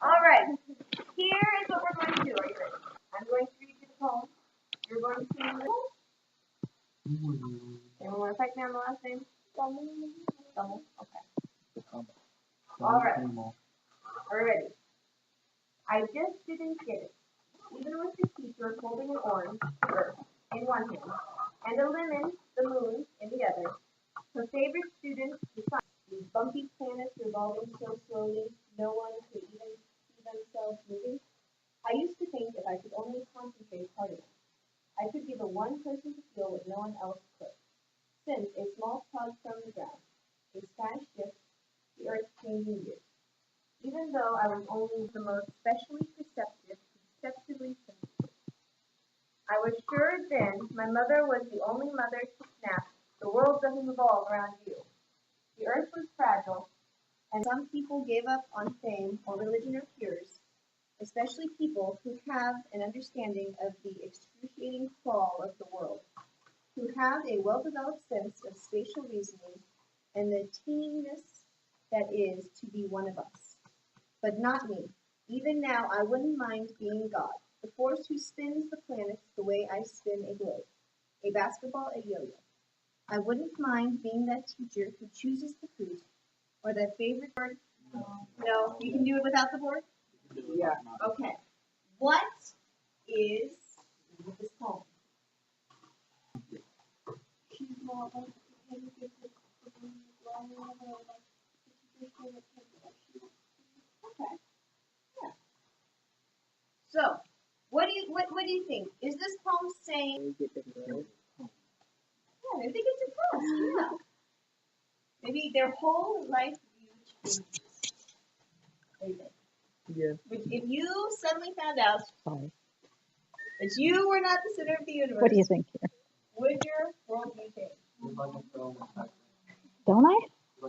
All right. Here is what we're going to do. Are you ready? I'm going to read you the poem. You're going to sing the poem. Anyone want to type me on the last name? Double. Okay. All right. We're ready. I just didn't get it. Even with the teacher holding an orange, Earth, in one hand, and a lemon, the moon, in the other, her favorite student, the sun. These bumpy planets revolving so slowly, no one could even see themselves moving. I used to think if I could only concentrate hard enough, I could be the one person to feel what no one else could. Since a small plug from the ground, a sky shift, the earth changing years. Even though I was only the most specially perceptive, perceptively sensitive. I was sure then my mother was the only mother to snap, the world doesn't revolve around you. The earth was fragile, and some people gave up on fame or religion or cures, especially people who have an understanding of the excruciating crawl of the world, who have a well-developed sense of spatial reasoning and the teeniness that is to be one of us. But not me. Even now, I wouldn't mind being God, the force who spins the planets the way I spin a globe, a basketball, a yo-yo. I wouldn't mind being that teacher who chooses the food, or that favorite board. No, you can do it without the board? Yeah. Okay. What is this poem? Okay. Yeah. So, what do you think? Is this poem saying? Yeah, maybe they get depressed. Yeah. Maybe their whole life view changes. What do you think? Yeah. If you suddenly found out that you were not the center of the universe, What do you think here? would your worldview change? Don't I?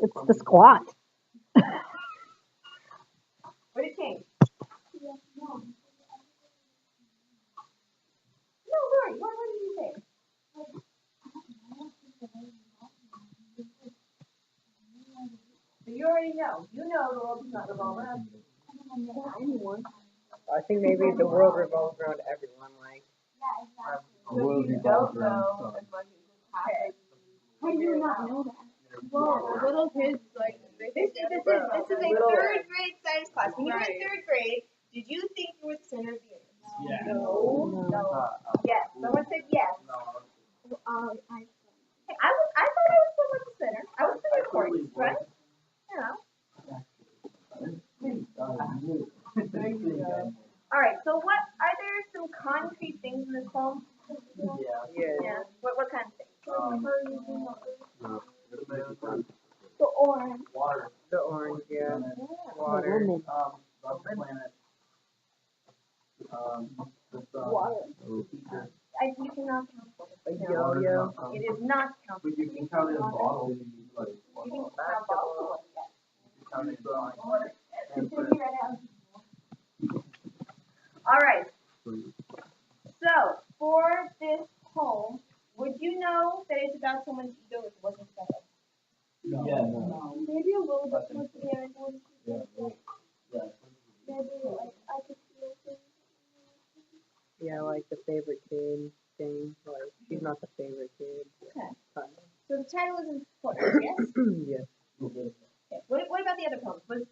It's the squat. Would it change? No, Lori, what did you think? So you already know. You know the world does not revolve around anyone. I think maybe the world revolves around everyone. Like, So you don't know as much as it happens. How do you not know that? Well, the little kids, like, This is a third grade science class. When you were in third grade, did you think you were the center of the universe? Yeah. No. Yes. Someone said yes. I I thought I was somewhat the center. I was pretty important, right? All right. So what are there some concrete things in this poem? yeah. What kind of things? the orange. Water. The orange, yeah. Water. Lemon. The planet. Water. You cannot count for A it. yo-yo. It is not counted. But you can count it in bottles. Like, You can count bottles. you count it in All right. So for this poem, would you know that it's about someone's ego if it wasn't about us? Yeah. Maybe a little bit towards the end. Yeah. Maybe like I could feel things. Yeah, like the favorite kid thing. Like, she's not the favorite kid. Okay. Kind So the title is important, yes? yes. Okay. What about the other poems? Was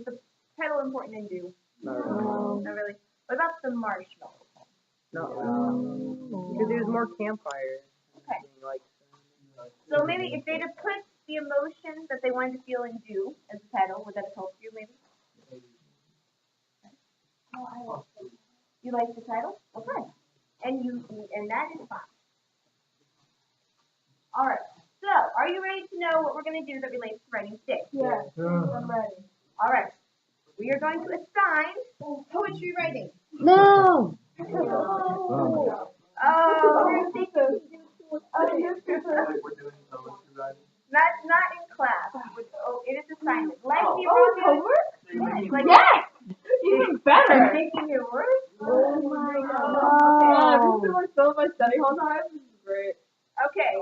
the title important in Do? Not really. Not really. What about the marshmallow poem? Not really. Because there's more campfire. Okay. Like, So maybe if they'd have put the emotion that they wanted to feel in Do as the title, would that have helped you maybe? Oh, I like it. You like the title? Okay. And that is fine. All right. So, are you ready to know what we're going to do that relates to writing today? Yeah. I'm ready. All right. We are going to assign poetry writing. No. Oh. Oh, We're doing poetry writing. not in class. Oh, it is assignment. Like the homework? Yes. Like Yes! Even better! making your work. Oh my God. This is like so much study whole time. This is great. Okay.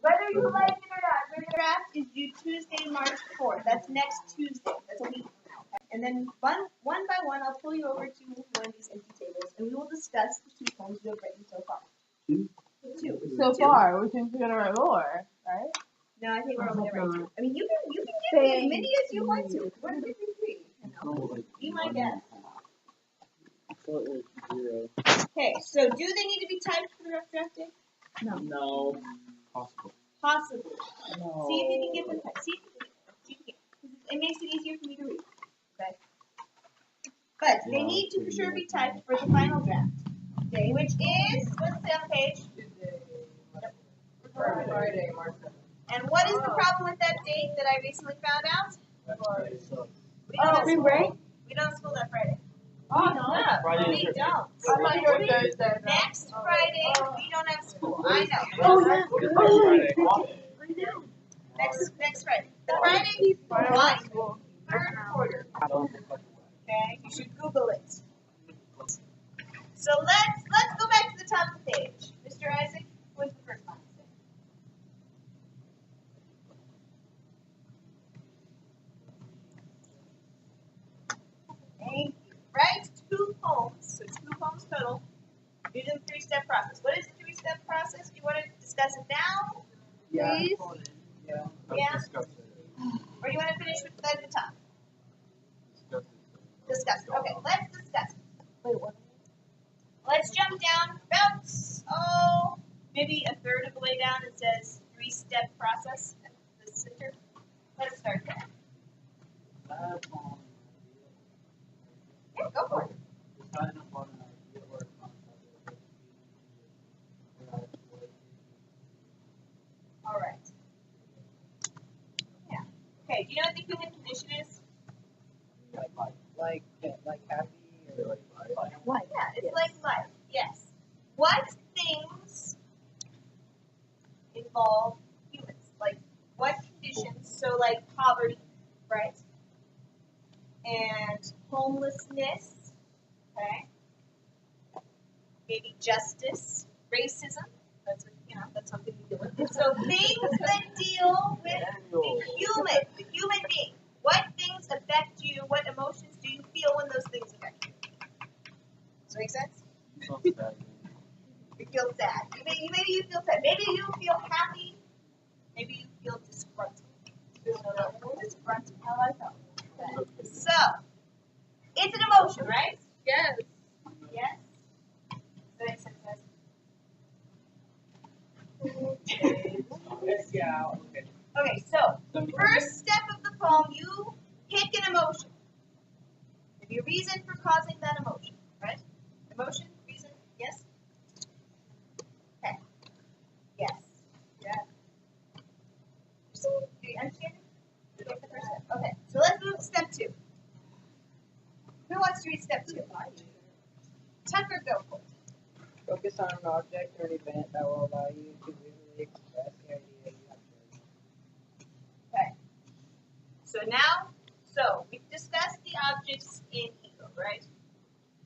Whether you like it or not, the draft is due Tuesday, March 4th. That's next Tuesday. That's a week. And then one by one, I'll pull you over to one of these empty tables, and we will discuss the 2 poems you have written so far. 2. So Two. far, we think we're gonna write more, right? No, I think we're only gonna write 2. I mean, you can give me as Thank many as you want to. 153. Be my guest. Okay, so do they need to be typed for the rough drafting? No. Possible. Possibly. No. See if you can get them typed. See if you can. It makes it easier for me to read. Okay. But they need to for sure be typed for the final draft. Okay, which is, what's the on page? Friday, March 7th. And what is the problem with that date that I recently found out? We don't have spring school. break? We don't have school that Friday. Oh, no. Friday We is don't. I thought you were Thursday. Next Friday, we don't have school. I know. Oh, yeah. Next Friday. The Friday before third quarter. Okay, you should Google it. So let's go back to the top of the page. Mr. Isaac, what's the first line say? Thank you. Write 2 poems, so 2 poems total, using the 3-step process. What is the 3-step process? Do you want to discuss it now? Please? Yeah. Yeah? Or do you want to finish with at the top? Discuss. Okay, let's discuss. Wait, what? Let's jump down about, maybe a third of the way down. It says 3-step process at the center. Let's start there. Yeah, go for it. All right. Yeah. Okay, do you know what the human condition is? Like happy or Why? Yeah, it's Yes. like life. Yes. What things involve humans? Like what conditions? So like poverty, right? And homelessness, okay? Maybe justice, racism. That's something we deal with. So things that deal with the human being. What things affect you? What emotions do you feel when those things affect you? Does that make sense? You feel sad. Maybe you feel sad. Maybe you feel happy. Maybe you feel disgruntled. Disgruntled. How I felt. Okay. So, it's an emotion, right? Yes. Yes. Does that make sense, guys? yeah, okay. Okay, so the first step of the poem, you pick an emotion. Give you a reason for causing that emotion, right? Emotion, reason, yes? Okay. Yes. Yeah. Do you understand? You get the first step. Okay, so let's move to step 2. Who wants to read step 2? Tucker, go for it. Focus on an object or an event that will allow you to visually express the idea you have chosen. Okay. So we've discussed the objects in ego, right?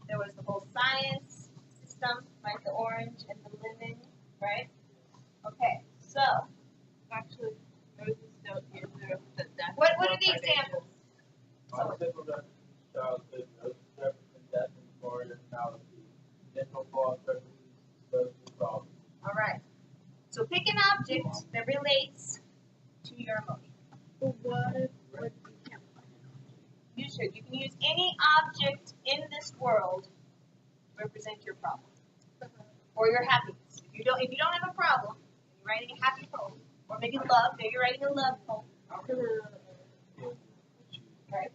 There was the whole science system, like the orange and the lemon, right? Okay, so Actually, there was this note here that what are the examples? All right. So pick an object that relates to your emotion. But what if you can't find You should. You can use any object in this world to represent your problem or your happiness. If you don't have a problem, you're writing a happy poem, or maybe love. Maybe you're writing a love poem. Right?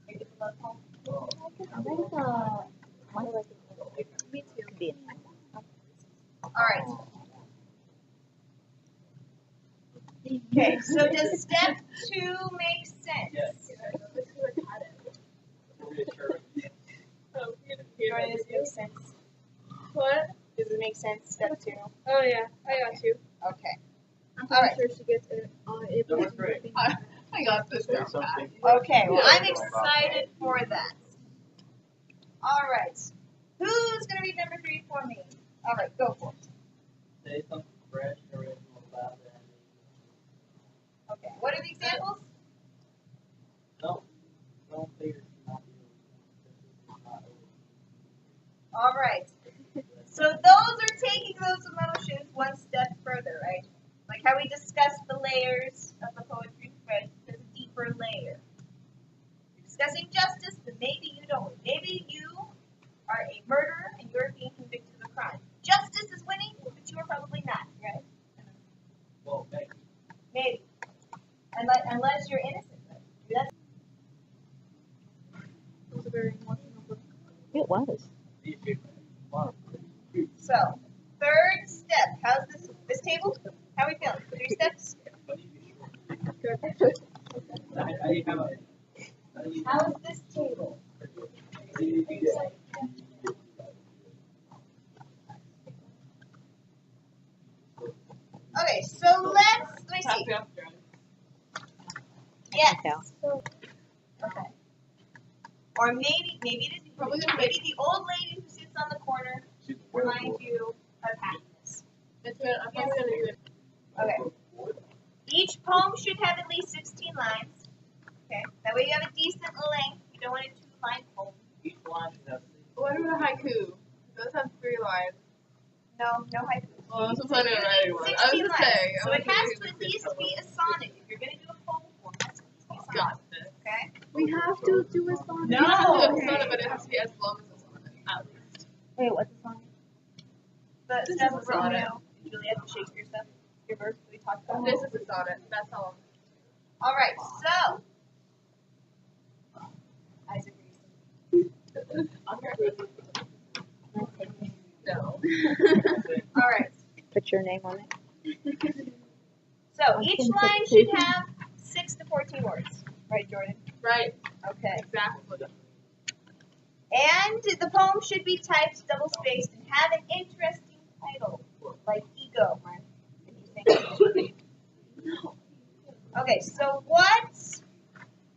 Maybe it's a love poem. Me too. Be any. All right. Okay. So does step 2 make sense? Yes. Jordan, does it make sense? What? Does it make sense? Step 2. Oh yeah, I got you. Okay. I'm All right. sure she gets it on it. Number 3. I got this Say something. Okay. Well, I'm excited for that. All right. Who's gonna read number 3 for me? All right, go for it. Say something fresh, original, about that. Okay. What are the examples? Don't figure it out. we discuss the layers of the poetry thread, the deeper layer. We're discussing justice, but maybe you don't. Maybe you are a murderer and you're being convicted of a crime. Justice is winning, but you are probably not, right? Well, maybe. Maybe. Unless you're innocent. That's It was a very emotional book. It was. Me too. A lot of so. Third step. How's this table? How are we feeling? 3 steps? How's this table? Okay, so let me see. Yes. Okay. Or maybe it is Probably maybe the old lady who sits on the corner reminds you of happiness. It's good. I'm probably gonna do it. Okay. Each poem should have at least 16 lines. Okay. That way you have a decent length. You don't want it 2-line poem. Each line should have What about a haiku? Those have 3 lines. No haiku. Well, that's what I'm writing one. I was 16 just lines. saying. So it has to at least be a sonnet. If you're gonna do a poem form, it has to at least be a sonnet. Got this. Okay. We have to do a song. No. We have to do a sonnet, but it has to be as long as a sonnet. At least. Wait, what's the song? The This stuff is a of sonnet. Romeo, Juliet, the Shakespeare stuff. Your verse that we talked about. This is a sonnet. That's how long. All right. So. Isaac. No. All right. Put your name on it. So each line should have 6 to 14 words. Right, Jordan? Right. Okay. Exactly. And the poem should be typed double-spaced and have an interesting title, like Ego, right? Okay, so what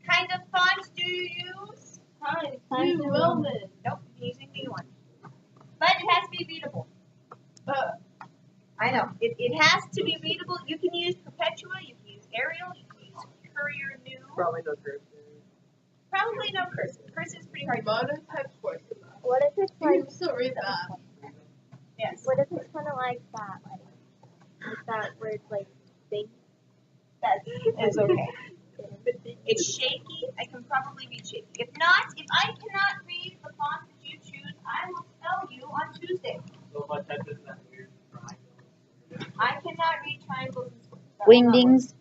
kind of font do you use? New Roman. Nope, you're using the one. But it has to be readable. I know. It has to be readable. You can use Perpetua, you can use Arial, you can use Courier New. Probably no cursive. Probably no cursive. Cursive is pretty hard to Monotype course. What if it's You like? can still read that. Yes. What if it's kind of like that where it's like big? That is okay. It's shaky. I can probably read shaky. If not, if I cannot read the font that you choose, I will tell you on Tuesday. So if I type in that weird triangle. I cannot read triangles and squares. That will not work. Wingdings.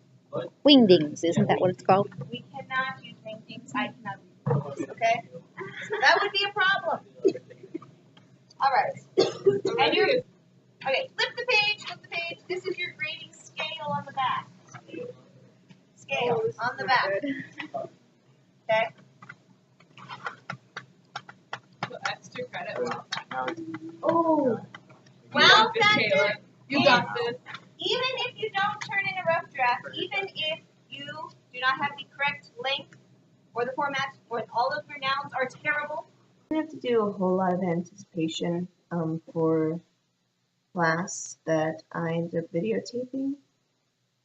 Wingdings, isn't that what it's called? We cannot use wingdings. I cannot read things, okay? So that would be a problem. All right. And you're okay. Flip the page. Flip the page. This is your grading scale on the back. Scale on the back. Okay. So extra credit. Oh. Well, This, Taylor. factor. You got this. Even if you don't turn in a rough draft, even if you do not have the correct length or the format, or all of your nouns are terrible, I have to do a whole lot of anticipation for class that I ended up videotaping.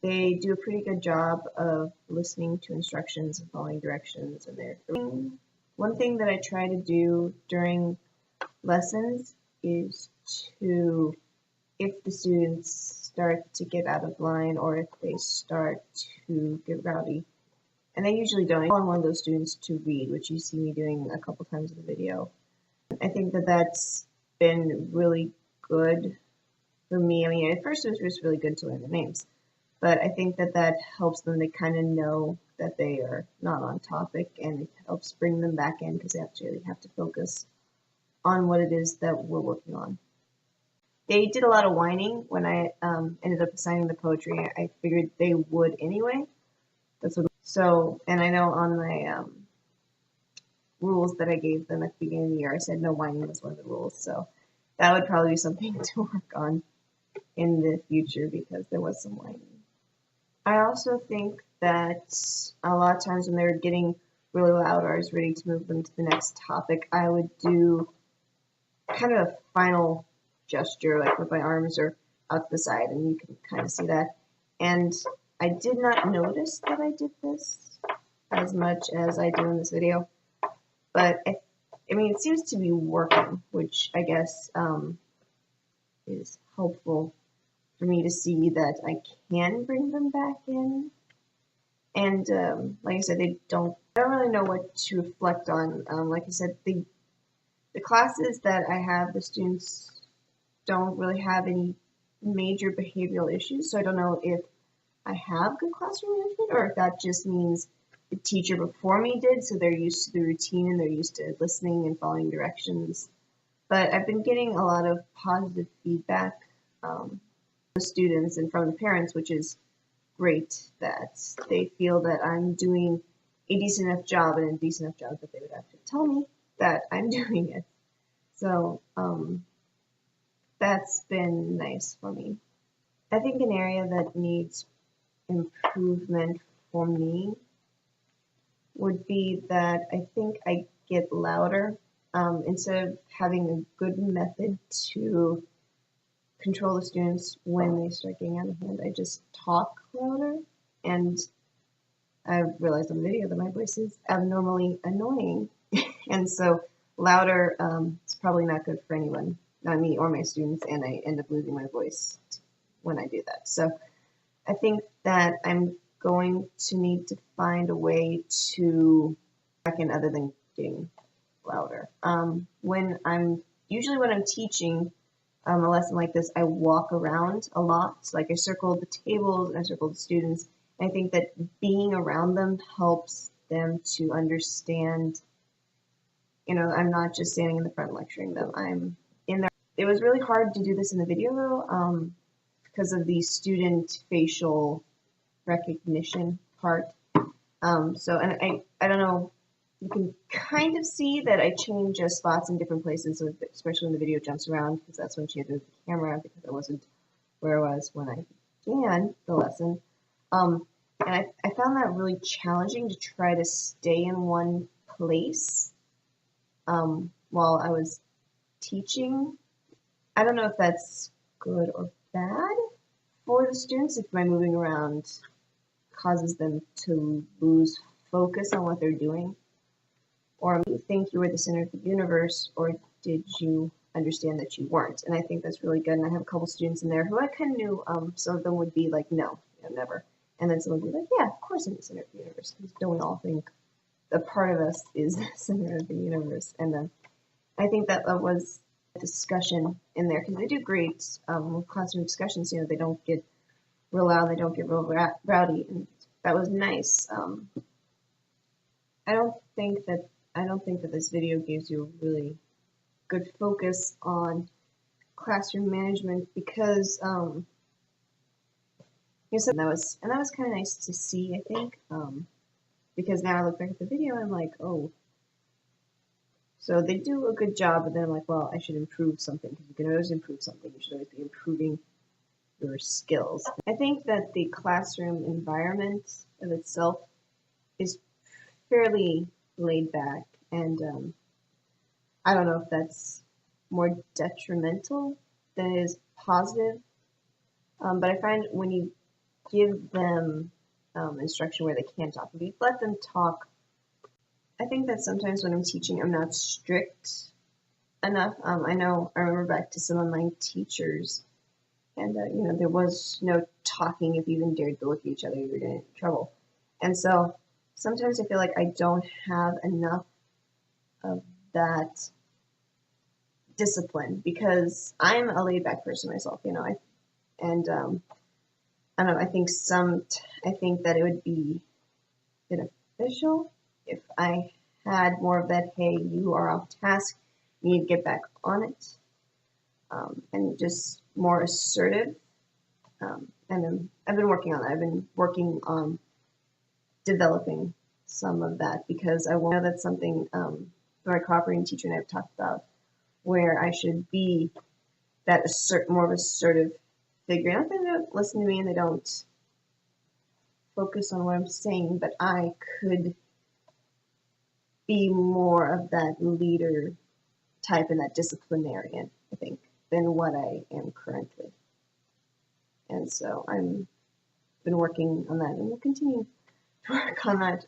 They do a pretty good job of listening to instructions and following directions, and they're one thing that I try to do during lessons is to, if the students start to get out of line or if they start to get rowdy, and they usually don't, I'm one of those students to read, which you see me doing a couple times in the video. I think that that's been really good for me. I mean, at first it was just really good to learn the names, but I think that that helps them to kind of know that they are not on topic, and it helps bring them back in because they actually have to focus on what it is that we're working on. They did a lot of whining when I ended up assigning the poetry. I figured they would anyway. That's what. So, and I know on my rules that I gave them at the beginning of the year, I said no whining was one of the rules. So that would probably be something to work on in the future because there was some whining. I also think that a lot of times when they're getting really loud or I was ready to move them to the next topic, I would do kind of a final gesture, like with my arms are out to the side, and you can kind of see that. And I did not notice that I did this as much as I do in this video, but I mean, it seems to be working, which I guess is helpful for me to see that I can bring them back in. And like I said, I don't really know what to reflect on. Like I said, the classes that I have, the students don't really have any major behavioral issues. So I don't know if I have good classroom management or if that just means the teacher before me did. So they're used to the routine and they're used to listening and following directions. But I've been getting a lot of positive feedback from the students and from the parents, which is great, that they feel that I'm doing a decent enough job, and a decent enough job that they would actually tell me that I'm doing it. So that's been nice for me. I think an area that needs improvement for me would be that I think I get louder. Instead of having a good method to control the students when they start getting out of hand, I just talk louder, and I realized on the video that my voice is abnormally annoying, and so louder is probably not good for anyone, not me or my students, and I end up losing my voice when I do that. So I think that I'm going to need to find a way to back in other than getting louder. When I'm teaching a lesson like this, I walk around a lot. Like I circle the tables and I circle the students. And I think that being around them helps them to understand, I'm not just standing in the front lecturing them. I'm in there. It was really hard to do this in the video though, because of the student facial recognition part. And I don't know, you can kind of see that I change spots in different places, especially when the video jumps around, because that's when she had to move the camera, because I wasn't where I was when I began the lesson. And I found that really challenging to try to stay in one place while I was teaching. I don't know if that's good or bad for the students, if my moving around causes them to lose focus on what they're doing. Or do you think you were the center of the universe, or did you understand that you weren't? And I think that's really good. And I have a couple students in there who I kind of knew. Some of them would be like, no, never. And then some would be like, yeah, of course I'm the center of the universe. Because don't we all think a part of us is the center of the universe? And I think that was a discussion in there, because they do great with classroom discussions. They don't get real loud, they don't get real rowdy, and that was nice. I don't think that this video gives you a really good focus on classroom management, because that was kind of nice to see, I think, because now I look back at the video and I'm like, oh, so they do a good job, but then I'm like, well, I should improve something, because you can always improve something. You should always be improving your skills. I think that the classroom environment of itself is fairly laid back, and I don't know if that's more detrimental than it is positive, but I find when you give them instruction where they can talk, if you let them talk, I think that sometimes when I'm teaching, I'm not strict enough. I remember back to some of my teachers, and there was no talking. If you even dared to look at each other, you were getting in trouble. And so sometimes I feel like I don't have enough of that discipline, because I'm a laid back person myself, I don't know, I think that it would be beneficial if I had more of that, hey, you are off task, you need to get back on it, and just more assertive. And I've been working on that. I've been working on developing some of that, because I know that's something my cooperating teacher and I have talked about, where I should be that more of assertive figure. Not that they don't listen to me and they don't focus on what I'm saying, but I could be more of that leader type and that disciplinarian, I think, than what I am currently. And so I've been working on that, and we'll continue to work on that.